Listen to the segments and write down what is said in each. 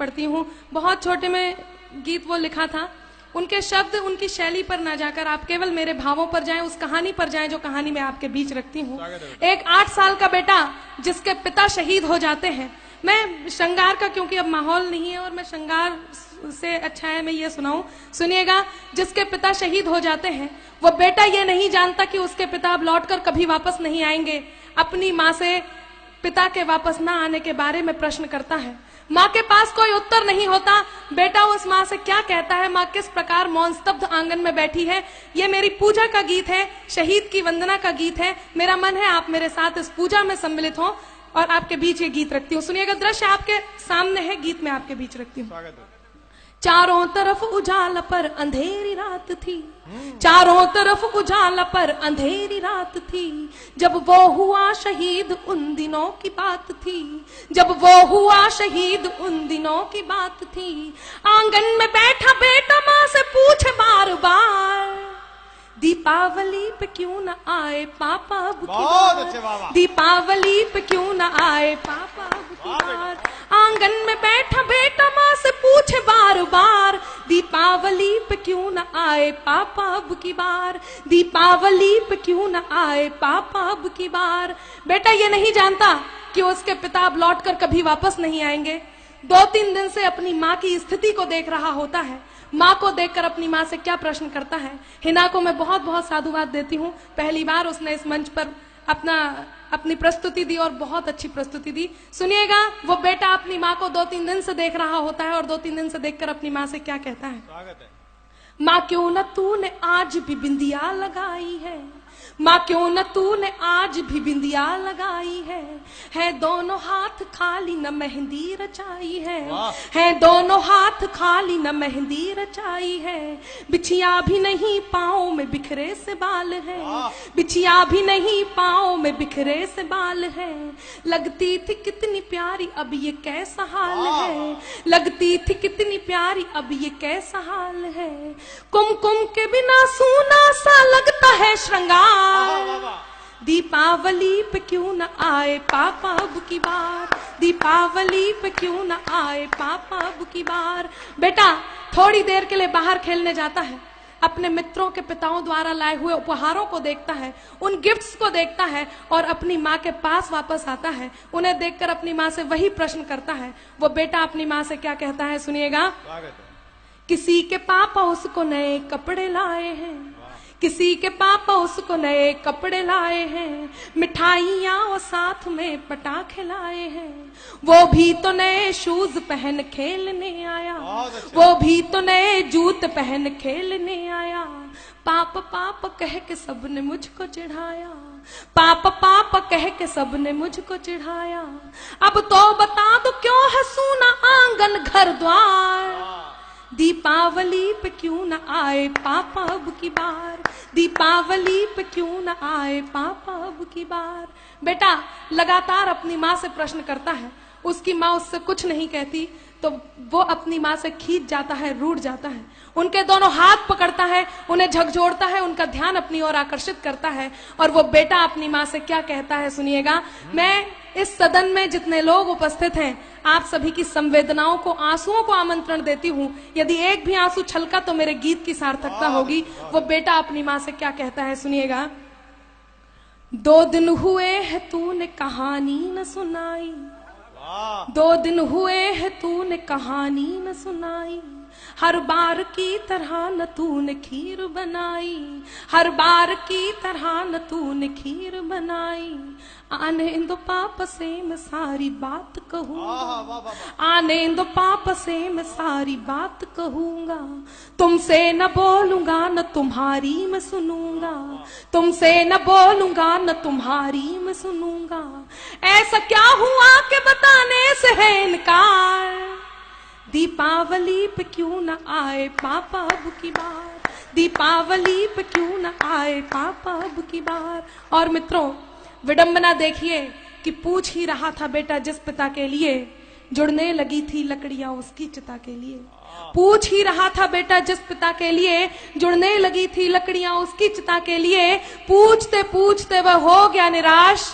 पढ़ती हूँ। बहुत छोटे में गीत वो लिखा था, उनके शब्द उनकी शैली पर ना जाकर आप केवल मेरे भावों पर जाएं, उस कहानी पर जाएं जो कहानी मैं आपके बीच रखती हूँ। एक 8 साल का बेटा जिसके पिता शहीद हो जाते हैं। मैं श्रृंगार का, क्योंकि अब माहौल नहीं है और मैं श्रृंगार से अच्छा है मैं ये सुनाऊं, सुनिएगा। जिसके पिता शहीद हो जाते हैं वो बेटा ये नहीं जानता कि उसके पिता अब लौटकर कभी वापस नहीं आएंगे। अपनी माँ से पिता के वापस ना आने के बारे में प्रश्न करता है। माँ के पास कोई उत्तर नहीं होता। बेटा उस माँ से क्या कहता है, माँ किस प्रकार मौन स्तब्ध आंगन में बैठी है। ये मेरी पूजा का गीत है, शहीद की वंदना का गीत है। मेरा मन है आप मेरे साथ इस पूजा में सम्मिलित हो और आपके बीच ये गीत रखती हूँ। सुनिएगा, दृश्य आपके सामने है, गीत में आपके बीच रखती हूँ। चारों तरफ उजाला पर अंधेरी रात थी, चारों तरफ उजाला पर अंधेरी रात थी। जब वो हुआ शहीद उन दिनों की बात थी, जब वो हुआ शहीद उन दिनों की बात थी। आंगन में बैठा बेटा माँ से पूछे बार बार, दीपावली पे क्यों न आए पापा अब की बार, दीपावली पे क्यों न आए पापा अब की बार। आंगन में बैठा बेटा माँ से पूछे बार बार, दीपावली पे क्यों न आए पापा अब की बार, दीपावली पे क्यों न आए पापा अब की बार। बेटा ये नहीं जानता कि उसके पिता अब लौटकर कभी वापस नहीं आएंगे। 2-3 दिन से अपनी माँ की स्थिति को देख रहा होता है। माँ को देखकर अपनी माँ से क्या प्रश्न करता है। हिना को मैं बहुत बहुत साधुवाद देती हूँ। पहली बार उसने इस मंच पर अपनी प्रस्तुति दी और बहुत अच्छी प्रस्तुति दी। सुनिएगा, वो बेटा अपनी माँ को 2-3 दिन से देख रहा होता है और 2-3 दिन से देखकर अपनी माँ से क्या कहता है। स्वागत है। माँ क्यों न तूने आज भी बिंदिया लगाई है, माँ क्यों न तूने आज भी बिंदिया लगाई है दोनों हाथ खाली न मेहंदी रचाई है दोनों हाथ खाली न मेहंदी रचाई है। बिछिया भी नहीं पाँव में बिखरे से बाल है, बिछिया भी नहीं पाँव में बिखरे से बाल है। लगती थी कितनी प्यारी अब ये कैसा हाल है, लगती थी कितनी प्यारी अब ये कैसा हाल है। कुमकुम के बिना सूना सा लगता है श्रृंगार, दीपावली पे क्यों न आए पापा अब की बार, दीपावली पे क्यों न आए पापा अब की बार। बेटा थोड़ी देर के लिए बाहर खेलने जाता है, अपने मित्रों के पिताओं द्वारा लाए हुए उपहारों को देखता है, उन गिफ्ट्स को देखता है और अपनी माँ के पास वापस आता है। उन्हें देखकर अपनी माँ से वही प्रश्न करता है। वो बेटा अपनी माँ से क्या कहता है, सुनिएगा। किसी के पापा उसको नए कपड़े लाए हैं, किसी के पापा उसको नए कपड़े लाए हैं, मिठाइयाँ और साथ में पटाखे लाए हैं। वो भी तो नए शूज पहन खेलने आया, वो भी तो नए जूते पहन खेलने आया। पापा पापा कह के सबने मुझको चिढ़ाया, पापा पापा कह के सबने मुझको चिढ़ाया। अब तो बता दो क्यों है सूना आंगन घर द्वार, दीपावली पे क्यों न आए पापा अब की बार, दीपावली पे क्यों न आए पापा अब की बार। बेटा लगातार अपनी माँ से प्रश्न करता है। उसकी माँ उससे कुछ नहीं कहती तो वो अपनी माँ से खींच जाता है, रूठ जाता है। उनके दोनों हाथ पकड़ता है, उन्हें झकझोरता है, उनका ध्यान अपनी ओर आकर्षित करता है। और वो बेटा अपनी माँ से क्या कहता है, सुनिएगा। मैं इस सदन में जितने लोग उपस्थित हैं, आप सभी की संवेदनाओं को, आंसुओं को आमंत्रण देती हूँ। यदि एक भी आंसू छलका तो मेरे गीत की सार्थकता होगी। वो बेटा अपनी माँ से क्या कहता है, सुनिएगा। 2 दिन हुए है तूने कहानी न सुनाई, 2 दिन हुए है तूने कहानी न सुनाई। हर बार की तरह न तूने खीर बनाई, हर बार की तरह न तूने खीर बनाई। आने दो पापा से मैं सारी बात कहूँगा, आने दो पापा से मैं सारी बात कहूँगा। तुमसे न बोलूंगा न तुम्हारी मैं सुनूंगा, तुमसे न बोलूंगा न तुम्हारी मैं सुनूंगा। ऐसा क्या हुआ कि बताने से है इनकार, दीपावली पे क्यों न आए पापा अब की बार, दीपावली पे क्यों न आए पापा अब की बार। और मित्रों विडंबना देखिए कि पूछ ही रहा था बेटा जिस पिता के लिए, जुड़ने लगी थी लकड़ियां उसकी चिता के लिए। पूछ ही रहा था बेटा जिस पिता के लिए, जुड़ने लगी थी लकड़ियां उसकी चिता के लिए। पूछते पूछते वह हो गया निराश,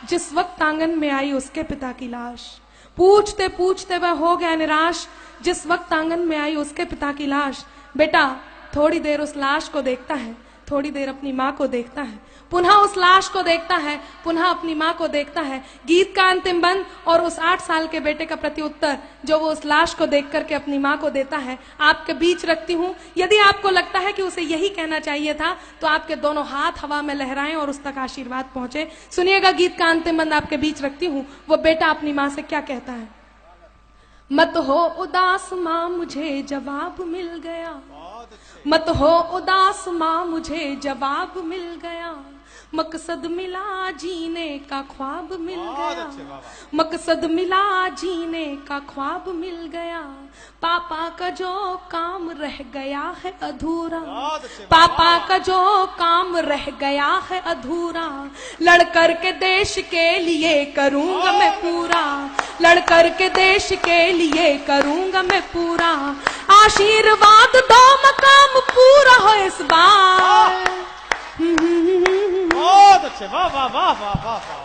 जिस वक्त आंगन में आई उसके पिता की लाश। पूछते पूछते वह हो गया निराश। जिस वक्त आंगन में आई उसके पिता की लाश। बेटा थोड़ी देर उस लाश को देखता है, थोड़ी देर अपनी माँ को देखता है, पुनः उस लाश को देखता है, पुनः अपनी माँ को देखता है। गीत का अंतिम बंद और उस 8 साल के बेटे का प्रत्युत्तर जो वो उस लाश को देख करके अपनी माँ को देता है, आपके बीच रखती हूँ। यदि आपको लगता है कि उसे यही कहना चाहिए था तो आपके दोनों हाथ हवा में लहराएं और उस तक आशीर्वाद पहुंचे। सुनिएगा गीत का अंतिम बंद आपके बीच रखती हूँ। वो बेटा अपनी माँ से क्या कहता है। मत हो उदास माँ मुझे जवाब मिल गया, मत हो उदास माँ मुझे जवाब मिल गया, मकसद मिला जीने का ख्वाब मिल गया, मकसद मिला जीने का ख्वाब मिल गया। पापा का जो काम रह गया है अधूरा, पापा का जो काम रह गया है अधूरा, लड़ कर के देश के लिए करूंगा मैं पूरा, लड़ कर के देश के लिए करूंगा मैं पूरा। आशीर्वाद दो मकाम पूरा हो इस बार। बहुत अच्छे, वाह वाह वाह वाह वाह।